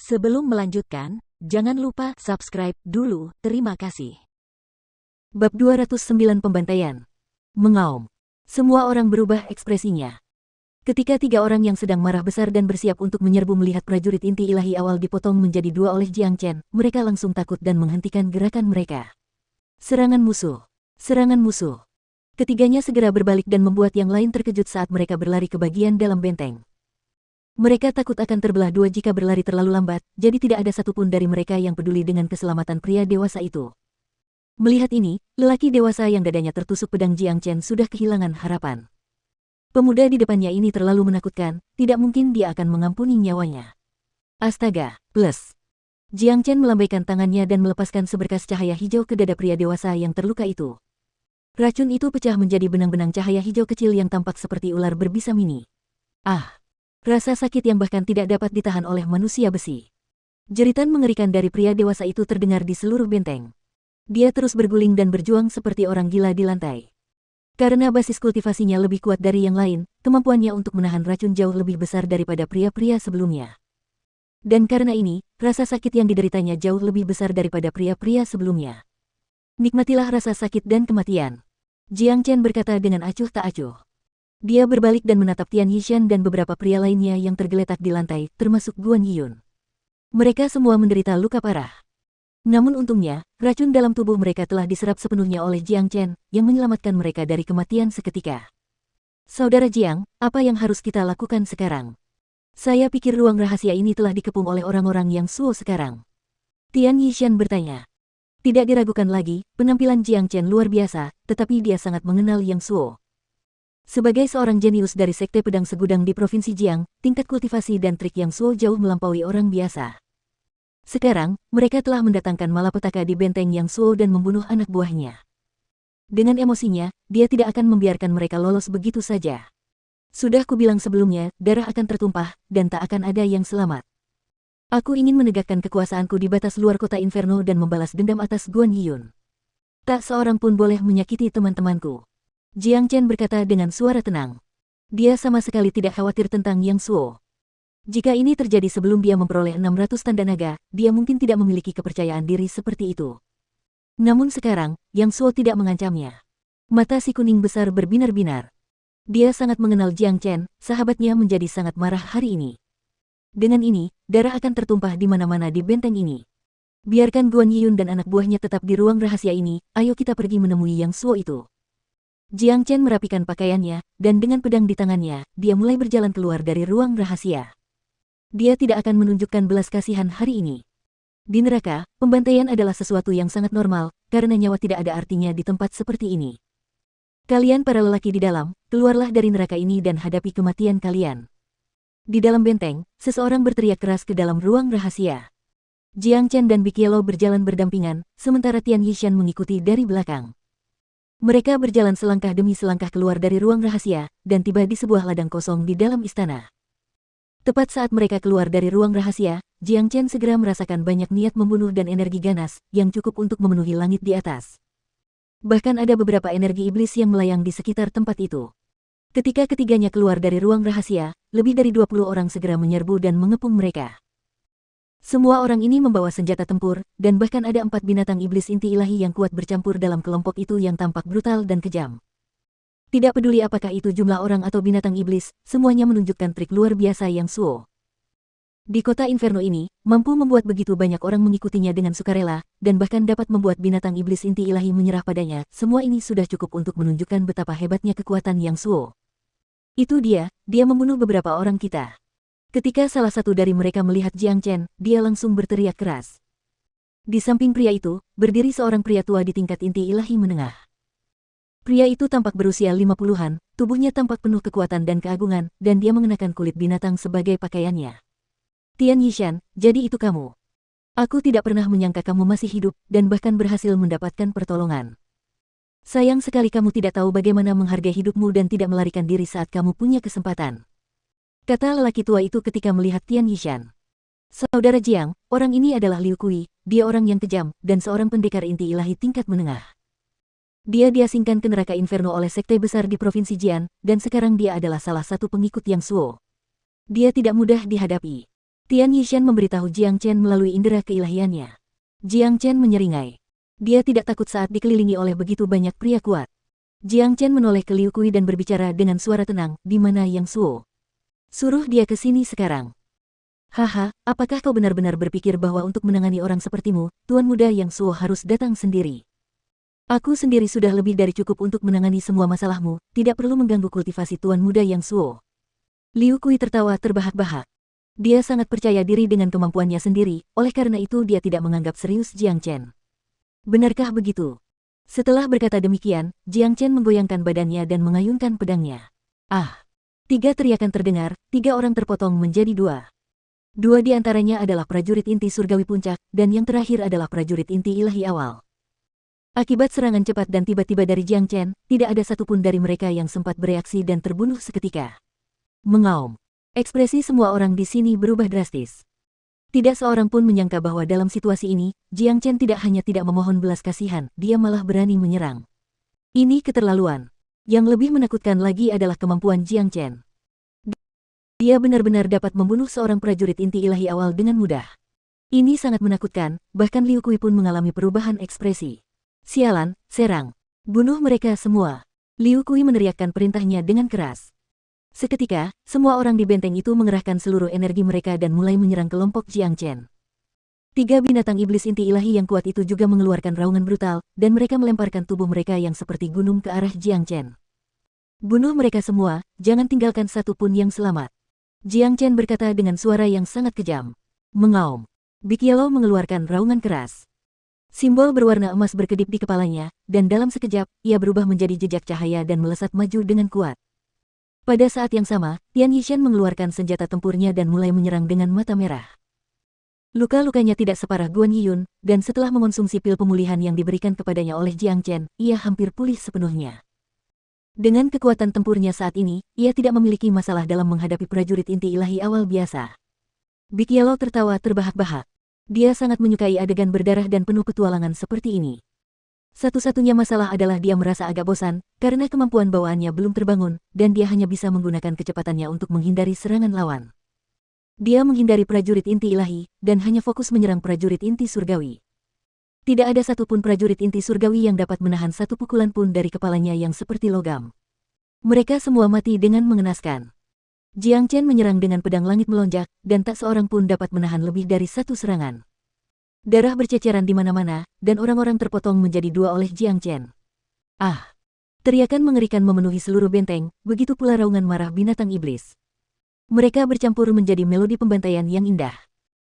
Sebelum melanjutkan, jangan lupa subscribe dulu, terima kasih. Bab 209 Pembantaian. Mengaum. Semua orang berubah ekspresinya. Ketika tiga orang yang sedang marah besar dan bersiap untuk menyerbu melihat prajurit inti ilahi awal dipotong menjadi dua oleh Jiang Chen, mereka langsung takut dan menghentikan gerakan mereka. Serangan musuh. Serangan musuh. Ketiganya segera berbalik dan membuat yang lain terkejut saat mereka berlari ke bagian dalam benteng. Mereka takut akan terbelah dua jika berlari terlalu lambat, jadi tidak ada satupun dari mereka yang peduli dengan keselamatan pria dewasa itu. Melihat ini, lelaki dewasa yang dadanya tertusuk pedang Jiang Chen sudah kehilangan harapan. Pemuda di depannya ini terlalu menakutkan, tidak mungkin dia akan mengampuni nyawanya. Astaga, plus. Jiang Chen melambaikan tangannya dan melepaskan seberkas cahaya hijau ke dada pria dewasa yang terluka itu. Racun itu pecah menjadi benang-benang cahaya hijau kecil yang tampak seperti ular berbisa mini. Ah! Rasa sakit yang bahkan tidak dapat ditahan oleh manusia besi. Jeritan mengerikan dari pria dewasa itu terdengar di seluruh benteng. Dia terus berguling dan berjuang seperti orang gila di lantai. Karena basis kultivasinya lebih kuat dari yang lain, kemampuannya untuk menahan racun jauh lebih besar daripada pria-pria sebelumnya. Dan karena ini, rasa sakit yang dideritanya jauh lebih besar daripada pria-pria sebelumnya. Nikmatilah rasa sakit dan kematian. Jiang Chen berkata dengan acuh tak acuh. Dia berbalik dan menatap Tian Yishan dan beberapa pria lainnya yang tergeletak di lantai, termasuk Guan Yiyun. Mereka semua menderita luka parah. Namun untungnya, racun dalam tubuh mereka telah diserap sepenuhnya oleh Jiang Chen, yang menyelamatkan mereka dari kematian seketika. Saudara Jiang, apa yang harus kita lakukan sekarang? Saya pikir ruang rahasia ini telah dikepung oleh orang-orang yang Suo sekarang. Tian Yishan bertanya. Tidak diragukan lagi, penampilan Jiang Chen luar biasa, tetapi dia sangat mengenal Yang Suo. Sebagai seorang jenius dari Sekte Pedang Segudang di Provinsi Jiang, tingkat kultivasi dan trik Yang Suo jauh melampaui orang biasa. Sekarang, mereka telah mendatangkan malapetaka di benteng Yang Suo dan membunuh anak buahnya. Dengan emosinya, dia tidak akan membiarkan mereka lolos begitu saja. Sudah kubilang sebelumnya, darah akan tertumpah, dan tak akan ada yang selamat. Aku ingin menegakkan kekuasaanku di batas luar kota Inferno dan membalas dendam atas Guan Yiyun. Tak seorang pun boleh menyakiti teman-temanku. Jiang Chen berkata dengan suara tenang. Dia sama sekali tidak khawatir tentang Yang Suo. Jika ini terjadi sebelum dia memperoleh 600 tanda naga, dia mungkin tidak memiliki kepercayaan diri seperti itu. Namun sekarang, Yang Suo tidak mengancamnya. Mata si kuning besar berbinar-binar. Dia sangat mengenal Jiang Chen, sahabatnya menjadi sangat marah hari ini. Dengan ini, darah akan tertumpah di mana-mana di benteng ini. Biarkan Guan Yiyun dan anak buahnya tetap di ruang rahasia ini, ayo kita pergi menemui Yang Suo itu. Jiang Chen merapikan pakaiannya, dan dengan pedang di tangannya, dia mulai berjalan keluar dari ruang rahasia. Dia tidak akan menunjukkan belas kasihan hari ini. Di neraka, pembantaian adalah sesuatu yang sangat normal, karena nyawa tidak ada artinya di tempat seperti ini. Kalian para lelaki di dalam, keluarlah dari neraka ini dan hadapi kematian kalian. Di dalam benteng, seseorang berteriak keras ke dalam ruang rahasia. Jiang Chen dan Big Yellow berjalan berdampingan, sementara Tian Yishan mengikuti dari belakang. Mereka berjalan selangkah demi selangkah keluar dari ruang rahasia, dan tiba di sebuah ladang kosong di dalam istana. Tepat saat mereka keluar dari ruang rahasia, Jiang Chen segera merasakan banyak niat membunuh dan energi ganas, yang cukup untuk memenuhi langit di atas. Bahkan ada beberapa energi iblis yang melayang di sekitar tempat itu. Ketika ketiganya keluar dari ruang rahasia, lebih dari 20 orang segera menyerbu dan mengepung mereka. Semua orang ini membawa senjata tempur, dan bahkan ada 4 binatang iblis inti ilahi yang kuat bercampur dalam kelompok itu yang tampak brutal dan kejam. Tidak peduli apakah itu jumlah orang atau binatang iblis, semuanya menunjukkan trik luar biasa Yang Suo. Di kota Inferno ini, mampu membuat begitu banyak orang mengikutinya dengan sukarela, dan bahkan dapat membuat binatang iblis inti ilahi menyerah padanya, semua ini sudah cukup untuk menunjukkan betapa hebatnya kekuatan Yang Suo. Itu dia membunuh beberapa orang kita. Ketika salah satu dari mereka melihat Jiang Chen, dia langsung berteriak keras. Di samping pria itu, berdiri seorang pria tua di tingkat inti ilahi menengah. Pria itu tampak berusia 50-an, tubuhnya tampak penuh kekuatan dan keagungan, dan dia mengenakan kulit binatang sebagai pakaiannya. Tian Yishan, jadi itu kamu. Aku tidak pernah menyangka kamu masih hidup, dan bahkan berhasil mendapatkan pertolongan. Sayang sekali kamu tidak tahu bagaimana menghargai hidupmu dan tidak melarikan diri saat kamu punya kesempatan. Kata lelaki tua itu ketika melihat Tian Yishan. Saudara Jiang, orang ini adalah Liu Kui, dia orang yang kejam, dan seorang pendekar inti ilahi tingkat menengah. Dia diasingkan ke neraka Inferno oleh sekte besar di Provinsi Jian, dan sekarang dia adalah salah satu pengikut Yang Suo. Dia tidak mudah dihadapi. Tian Yishan memberitahu Jiang Chen melalui indera keilahiannya. Jiang Chen menyeringai. Dia tidak takut saat dikelilingi oleh begitu banyak pria kuat. Jiang Chen menoleh ke Liu Kui dan berbicara dengan suara tenang, "Di mana Yang Suo? Suruh dia ke sini sekarang." "Haha, apakah kau benar-benar berpikir bahwa untuk menangani orang sepertimu, Tuan Muda Yang Suo harus datang sendiri? Aku sendiri sudah lebih dari cukup untuk menangani semua masalahmu, tidak perlu mengganggu kultivasi Tuan Muda Yang Suo." Liu Kui tertawa terbahak-bahak. Dia sangat percaya diri dengan kemampuannya sendiri, oleh karena itu dia tidak menganggap serius Jiang Chen. "Benarkah begitu?" Setelah berkata demikian, Jiang Chen menggoyangkan badannya dan mengayunkan pedangnya. Ah! 3 teriakan terdengar, 3 orang terpotong menjadi 2. 2 di antaranya adalah prajurit inti surgawi puncak, dan yang terakhir adalah prajurit inti ilahi awal. Akibat serangan cepat dan tiba-tiba dari Jiang Chen, tidak ada satupun dari mereka yang sempat bereaksi dan terbunuh seketika. Mengaum. Ekspresi semua orang di sini berubah drastis. Tidak seorang pun menyangka bahwa dalam situasi ini, Jiang Chen tidak hanya tidak memohon belas kasihan, dia malah berani menyerang. Ini keterlaluan. Yang lebih menakutkan lagi adalah kemampuan Jiang Chen. Dia benar-benar dapat membunuh seorang prajurit inti ilahi awal dengan mudah. Ini sangat menakutkan, bahkan Liu Kui pun mengalami perubahan ekspresi. "Sialan, serang. Bunuh mereka semua." Liu Kui meneriakkan perintahnya dengan keras. Seketika, semua orang di benteng itu mengerahkan seluruh energi mereka dan mulai menyerang kelompok Jiang Chen. 3 binatang iblis inti ilahi yang kuat itu juga mengeluarkan raungan brutal, dan mereka melemparkan tubuh mereka yang seperti gunung ke arah Jiang Chen. "Bunuh mereka semua, jangan tinggalkan satu pun yang selamat." Jiang Chen berkata dengan suara yang sangat kejam. Mengaum. Big Yellow mengeluarkan raungan keras. Simbol berwarna emas berkedip di kepalanya, dan dalam sekejap, ia berubah menjadi jejak cahaya dan melesat maju dengan kuat. Pada saat yang sama, Tian Yishan mengeluarkan senjata tempurnya dan mulai menyerang dengan mata merah. Luka-lukanya tidak separah Guan Yiyun, dan setelah mengonsumsi pil pemulihan yang diberikan kepadanya oleh Jiang Chen, ia hampir pulih sepenuhnya. Dengan kekuatan tempurnya saat ini, ia tidak memiliki masalah dalam menghadapi prajurit inti ilahi awal biasa. Big Yellow tertawa terbahak-bahak. Dia sangat menyukai adegan berdarah dan penuh petualangan seperti ini. Satu-satunya masalah adalah dia merasa agak bosan, karena kemampuan bawaannya belum terbangun, dan dia hanya bisa menggunakan kecepatannya untuk menghindari serangan lawan. Dia menghindari prajurit inti ilahi, dan hanya fokus menyerang prajurit inti surgawi. Tidak ada satupun prajurit inti surgawi yang dapat menahan satu pukulan pun dari kepalanya yang seperti logam. Mereka semua mati dengan mengenaskan. Jiang Chen menyerang dengan pedang langit melonjak, dan tak seorang pun dapat menahan lebih dari satu serangan. Darah berceceran di mana-mana, dan orang-orang terpotong menjadi 2 oleh Jiang Chen. Ah! Teriakan mengerikan memenuhi seluruh benteng, begitu pula raungan marah binatang iblis. Mereka bercampur menjadi melodi pembantaian yang indah.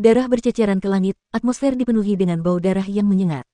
Darah berceceran ke langit, atmosfer dipenuhi dengan bau darah yang menyengat.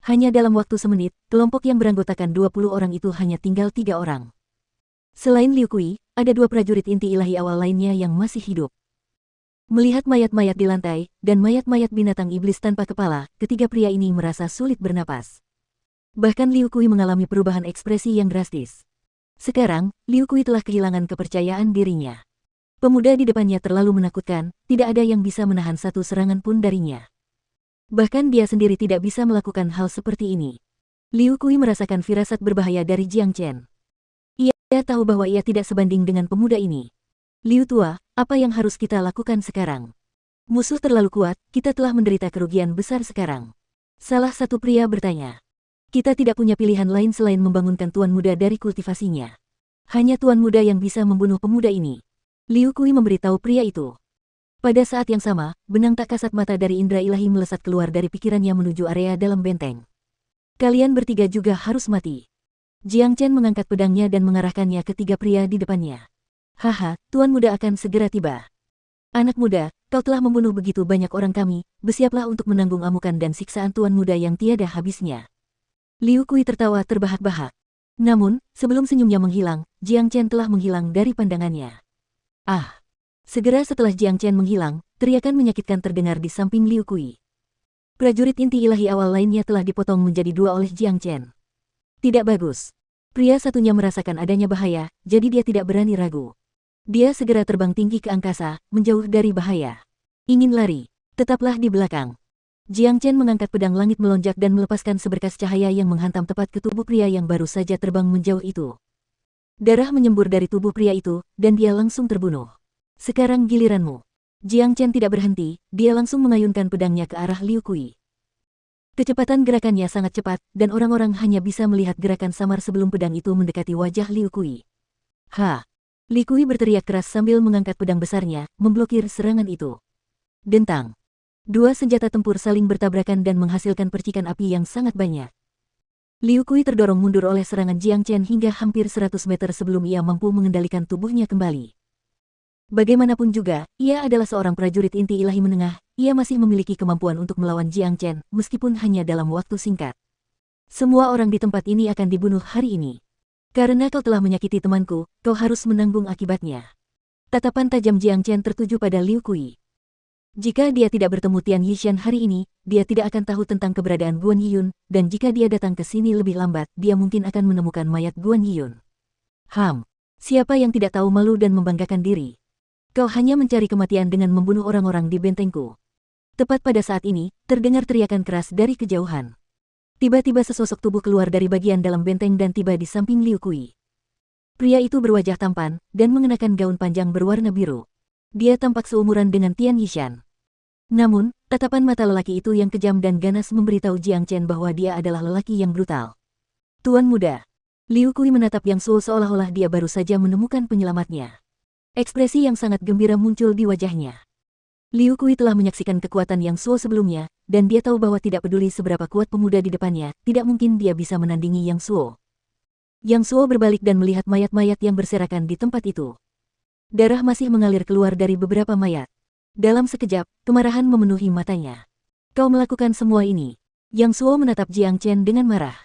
Hanya dalam waktu semenit, kelompok yang beranggotakan 20 orang itu hanya tinggal 3 orang. Selain Liu Kui, ada 2 prajurit inti ilahi awal lainnya yang masih hidup. Melihat mayat-mayat di lantai, dan mayat-mayat binatang iblis tanpa kepala, ketiga pria ini merasa sulit bernapas. Bahkan Liu Kui mengalami perubahan ekspresi yang drastis. Sekarang, Liu Kui telah kehilangan kepercayaan dirinya. Pemuda di depannya terlalu menakutkan, tidak ada yang bisa menahan satu serangan pun darinya. Bahkan dia sendiri tidak bisa melakukan hal seperti ini. Liu Kui merasakan firasat berbahaya dari Jiang Chen. Ia tahu bahwa ia tidak sebanding dengan pemuda ini. "Liu Tua, apa yang harus kita lakukan sekarang? Musuh terlalu kuat, kita telah menderita kerugian besar sekarang." Salah satu pria bertanya. "Kita tidak punya pilihan lain selain membangunkan Tuan Muda dari kultivasinya. Hanya Tuan Muda yang bisa membunuh pemuda ini." Liu Kui memberitahu pria itu. Pada saat yang sama, benang tak kasat mata dari indera ilahi melesat keluar dari pikirannya menuju area dalam benteng. "Kalian bertiga juga harus mati." Jiang Chen mengangkat pedangnya dan mengarahkannya ke 3 pria di depannya. "Haha, Tuan Muda akan segera tiba. Anak muda, kau telah membunuh begitu banyak orang kami, bersiaplah untuk menanggung amukan dan siksaan Tuan Muda yang tiada habisnya." Liu Kui tertawa terbahak-bahak. Namun, sebelum senyumnya menghilang, Jiang Chen telah menghilang dari pandangannya. Ah! Segera setelah Jiang Chen menghilang, teriakan menyakitkan terdengar di samping Liu Kui. Prajurit inti ilahi awal lainnya telah dipotong menjadi 2 oleh Jiang Chen. Tidak bagus. Pria satunya merasakan adanya bahaya, jadi dia tidak berani ragu. Dia segera terbang tinggi ke angkasa, menjauh dari bahaya. "Ingin lari? Tetaplah di belakang." Jiang Chen mengangkat pedang langit melonjak dan melepaskan seberkas cahaya yang menghantam tepat ke tubuh pria yang baru saja terbang menjauh itu. Darah menyembur dari tubuh pria itu, dan dia langsung terbunuh. "Sekarang giliranmu." Jiang Chen tidak berhenti, dia langsung mengayunkan pedangnya ke arah Liu Kui. Kecepatan gerakannya sangat cepat, dan orang-orang hanya bisa melihat gerakan samar sebelum pedang itu mendekati wajah Liu Kui. Ha! Liu Kui berteriak keras sambil mengangkat pedang besarnya, memblokir serangan itu. Dentang! Dua senjata tempur saling bertabrakan dan menghasilkan percikan api yang sangat banyak. Liu Kui terdorong mundur oleh serangan Jiang Chen hingga hampir 100 meter sebelum ia mampu mengendalikan tubuhnya kembali. Bagaimanapun juga, ia adalah seorang prajurit inti ilahi menengah, ia masih memiliki kemampuan untuk melawan Jiang Chen, meskipun hanya dalam waktu singkat. Semua orang di tempat ini akan dibunuh hari ini. Karena kau telah menyakiti temanku, kau harus menanggung akibatnya. Tatapan tajam Jiang Chen tertuju pada Liu Kui. Jika dia tidak bertemu Tian Yishan hari ini, dia tidak akan tahu tentang keberadaan Guan Yiyun, dan jika dia datang ke sini lebih lambat, dia mungkin akan menemukan mayat Guan Yiyun. Siapa yang tidak tahu malu dan membanggakan diri? Kau hanya mencari kematian dengan membunuh orang-orang di bentengku. Tepat pada saat ini, terdengar teriakan keras dari kejauhan. Tiba-tiba sesosok tubuh keluar dari bagian dalam benteng dan tiba di samping Liu Kui. Pria itu berwajah tampan, dan mengenakan gaun panjang berwarna biru. Dia tampak seumuran dengan Tian Yishan. Namun, tatapan mata lelaki itu yang kejam dan ganas memberitahu Jiang Chen bahwa dia adalah lelaki yang brutal. Tuan muda. Liu Kui menatap Yang Suo seolah-olah dia baru saja menemukan penyelamatnya. Ekspresi yang sangat gembira muncul di wajahnya. Liu Kui telah menyaksikan kekuatan Yang Suo sebelumnya, dan dia tahu bahwa tidak peduli seberapa kuat pemuda di depannya, tidak mungkin dia bisa menandingi Yang Suo. Yang Suo berbalik dan melihat mayat-mayat yang berserakan di tempat itu. Darah masih mengalir keluar dari beberapa mayat. Dalam sekejap, kemarahan memenuhi matanya. Kau melakukan semua ini. Yang Suo menatap Jiang Chen dengan marah.